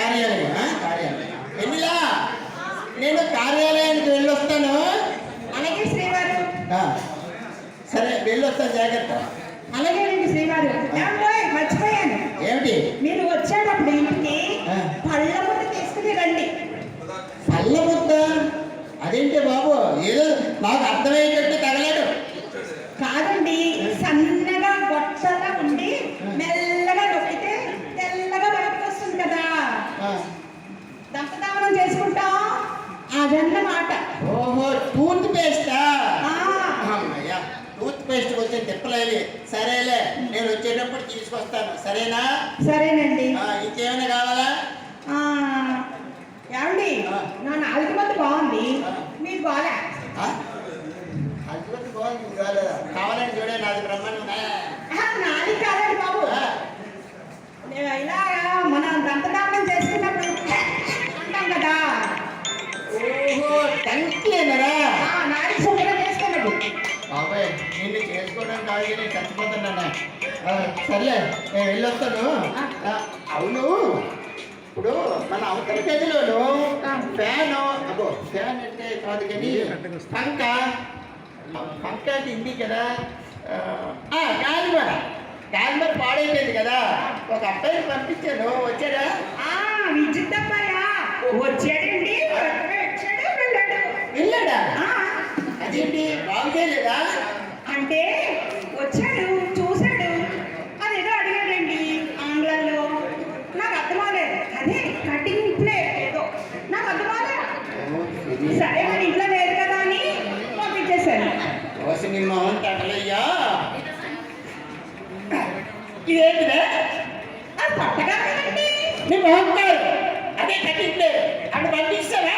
కార్యాలయం వెళ్ళిలా నేను కార్యాలయానికి వెళ్ళొస్తాను. అలాగే శ్రీవారు. సరే వెళ్ళొస్తాను, జాగ్రత్త. అలాగే శ్రీవారు. మర్చిపోయాను, ఏమిటి? మీరు వచ్చేటప్పుడు ఇంటికి పళ్ళ ముద్ద తీసుకుని రండి. పళ్ళ ముద్ద? అదేంటి బాబు, ఏదో నాకు అర్థమయ్యేటట్టు తగలేడు. కాదండి, సన్నగా గొట్టలా ఉండి మెల్లగా నొక్కితే తెల్లగా బయటకు వస్తుంది కదా, దంపదావనం చేసుకుంటాం, అదన్నమాట. ఓహో, టూత్ పేస్టా? టూత్ పేస్ట్ కొంచెం తిప్పలేదు. సరేలే, నేను వచ్చేటప్పుడు తీసుకొస్తాను, సరేనా? సరేనండి. ఇంకేమైనా కావాలా? ఏమండి, నా నాలుగు మంది బాగుంది, మీరు బాగా కావాలని చూడే, నాది బ్రహ్మాండం. నాది కాదండి బాబు, ఇలా మనం దంపదావనం చేసుకున్నప్పుడు అంటాం కదా. ఓహో, టంకేనరా? నాది శుభ్రం చేసుకోండి బాబాయ్. నిన్ను చేసుకోవడం కాదు, నేను చచ్చిపోతానన్నా. సర్లే, నేను వెళ్ళొస్తాను. అవును, ఇప్పుడు మన అవతల గదిలోను ఫ్యాన్, అబ్బో ఫ్యాన్ అంటే కాదు కానీ పంక తింది కదా, క్యాన్మర్ పాడైపోయింది కదా, ఒక అబ్బాయిని పంపించాను, వచ్చాడా? విద్యుత్ అబ్బాయా? వచ్చాడండి, వెళ్ళాడా? అదేంటి, బాగు చేయలేదా? అంటే వచ్చాడు, చూశాడు, అదేదో అడిగాడండి ఆంగ్లంలో, నాకు అర్థమవలేదు. అదే కటింగ్ ఇప్పుడే ఏదో నాకు అర్థమవలేదు. సరే, మన ఇంట్లో లేదు కదా అని పంపించేశాను. నీ మొహం తగలయ్యా, ఇదేంటిదే? అది పట్టగా కదండి. నీ మొహం కాదు, అదే కటింగ్ అక్కడ పంపిస్తారా?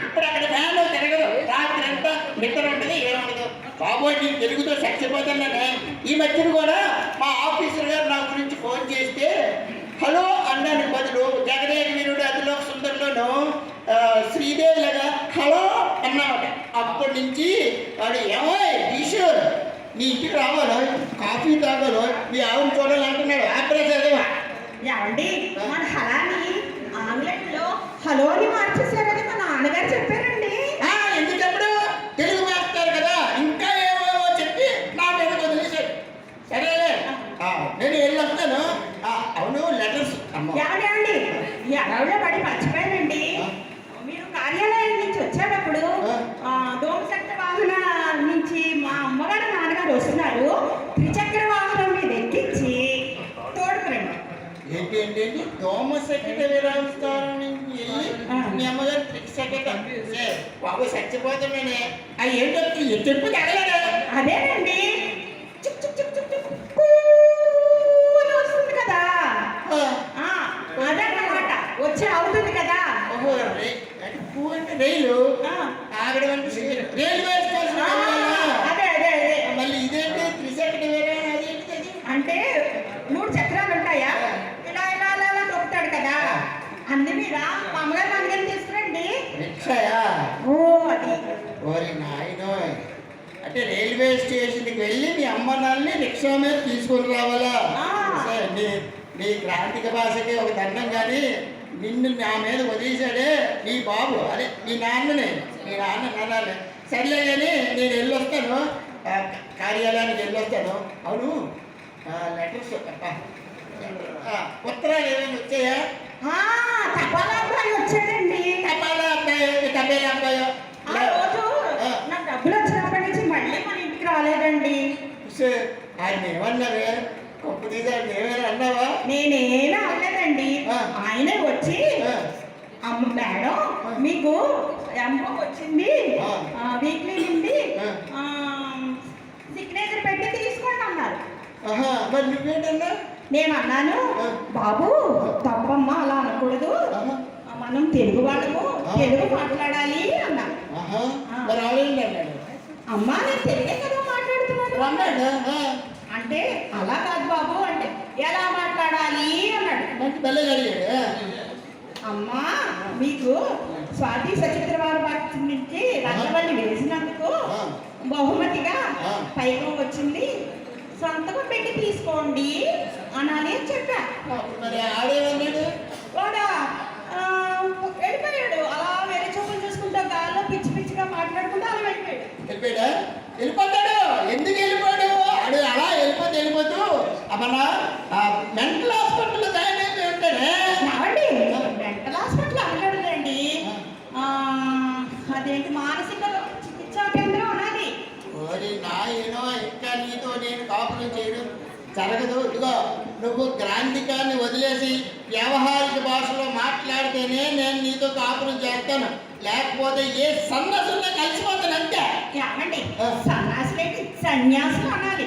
ఇప్పుడు అక్కడ ఫ్యాన్ తిరగదు, రాత్రి అంతా నిద్ర ఉంటుంది, ఏముండదు. బాబోయ్, నేను తెలుగుతో చచ్చిపోతున్నానే. ఈ మధ్యన కూడా మా ఆఫీసర్ గారు నా గురించి ఫోన్ చేస్తే హలో అన్నాను బదులు జగదేక వీరుడు అతిలోక సుందరిలోను శ్రీదేవి లాగా హలో అన్నామాట. అప్పటి నుంచి వాడు ఏమో ఈశ్వర్ నీ ఇంటికి రావాలో, కాఫీ తాగాలో, మీ ఆవిడ చూడాలంటున్నాడు. ఆపరే చదివా. ఏమండి, మన హలాని ఆంగ్లంలో హలో అని మార్చేశారని మా నాన్నగారు చెప్పారండి. ఎందుకప్పుడు తెలుగు మాస్టర్ కదా, ఇంకా ఏమో చెప్పి నా మీద వదిలేశాడు. సరేలే, నేను వెళ్ళొస్తాను. అవును, లెటర్స్ ఏమండి, ఎవరిలో పడి మర్చిపోయానండి. మీరు కార్యాలయం నుంచి వచ్చేటప్పుడు దోమశక్తి వాహన నుంచి మా అమ్మగారు నాన్నగారు వస్తున్నారు, త్రిచక్ర వాహనం మీద ఎక్కించి తోడుకురండి. ఏంటి ఏంటి దోమ సెక్రటరీ రామస్థానం నుంచి మీ అమ్మగారు సెక్రటరీ బాబు చచ్చిపోతామని అది ఏంటో చెప్పు తగలడా? అదేనండి, వస్తుంది కదా, అదన్నమాట, వచ్చి అవుతుంది కదా. ఓహో, పూ అంటే రైలు, ఆవిడ రైల్వే స్టేషన్. అదే అదే అదే. మళ్ళీ ఇదేంటి త్రిశక్తి అదేంటి? అంటే 3 చక్రాలు ఉంటాయా, ఇలా ఇలా ఇలా తొక్కుతాడు కదా, అన్ని మీద మా అమ్మగారు నాన్నగారు తీసుకురండి. రిక్షాయా? ఓ అది. ఓరి నాయనో, అంటే రైల్వే స్టేషన్కి వెళ్ళి మీ అమ్మ నాన్నని రిక్షా మీద తీసుకొని రావాలా? నీ గ్రాంధిక భాషకి ఒక దండం. కానీ నిన్ను నా మీద వదిలేశాడే నీ బాబు, అదే నీ నాన్నని, మీ నాన్న నాన్నాలే. సర్లే కానీ నేను వెళ్ళొస్తాను, కార్యాలయానికి వెళ్ళొస్తాను. అవును, లెటర్స్ ఉత్తరాలు ఏమైనా వచ్చాయా? తపాలా అబ్బాయి వచ్చాడండి. తపాలా అబ్బాయి, తపేలా అబ్బాయో? నాకు డబ్బులు వచ్చినప్పటి నుంచి మళ్ళీ మన ఇంటికి రాలేదండి. ఆయన ఏమన్నావే? గొప్ప తీసాడు, ఏమైనా అన్నావా? నేనేనా అనలేదండి, ఆయనే వచ్చి అమ్మ మేడం మీకు ఎంపం వచ్చింది, వీక్లీ నుండి సిగ్నేచర్ పెట్టి తీసుకోండి అన్నారు. మరి నువ్వేంటన్నా? నేను అన్నాను, బాబు తప్పమ్మా, అలా అనకూడదు, మనం తెలుగు వాళ్ళము, తెలుగు మాట్లాడాలి అన్నా. అమ్మా, నేను తెలుగే కదా మాట్లాడుతున్నాను అంటే, అలా కాదు బాబు అంటే, ఎలా మాట్లాడాలి అన్నాడు. అమ్మా, మీకు స్వాతి సచిత్ర వారి నుంచి రంగవల్లి వేసినందుకు బహుమతిగా పైకం వచ్చింది, సంతకం పెట్టి తీసుకోండి అనాలి అని చెప్పా. మరి ఆడేవన్నీ వెళ్ళిపోయాడా? వెళ్ళిపోతాడు. ఎందుకు వెళ్ళిపోయాడు? ఆడు అలా వెళ్ళిపోతూ మన మెంటల్ హాస్పిటల్లో జాయిన్ అయిపోయి ఉంటాడే. ఏమండి మెంటల్ హాస్పిటల్ అనలేదండి, అదేంటి మానసిక చికిత్సా కేంద్రం అన్నది. ఓరి నాయనో, ఇంకా నీతో నేను కాపురం చేయడం జరగదు. ఇదిగో నువ్వు గ్రాంధికాన్ని వదిలేసి వ్యవహారిక భాషలో మాట్లాడితేనే నేను నీతో కాపురం చేస్తాను, లేకపోతే ఏ సన్నసుల్లో కలిసిపోతాను అంతే. ఏమండి సన్యాసులేంటి సన్యాసులు అనాలి.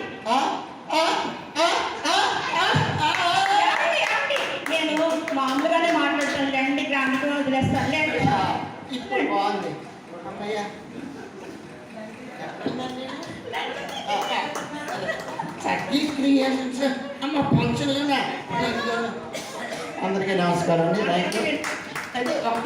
ఏమండి, ఏమండి, నేను మామూలుగానే మాట్లాడుతాను రండి, గ్రాంధికం వదిలేస్తాను లేండి. ఇప్పుడు బాగుంది అమ్మయ్య. అమ్మ ఫంక్షన్ అందరికీ నమస్కారం అండి. అయితే ఒక్క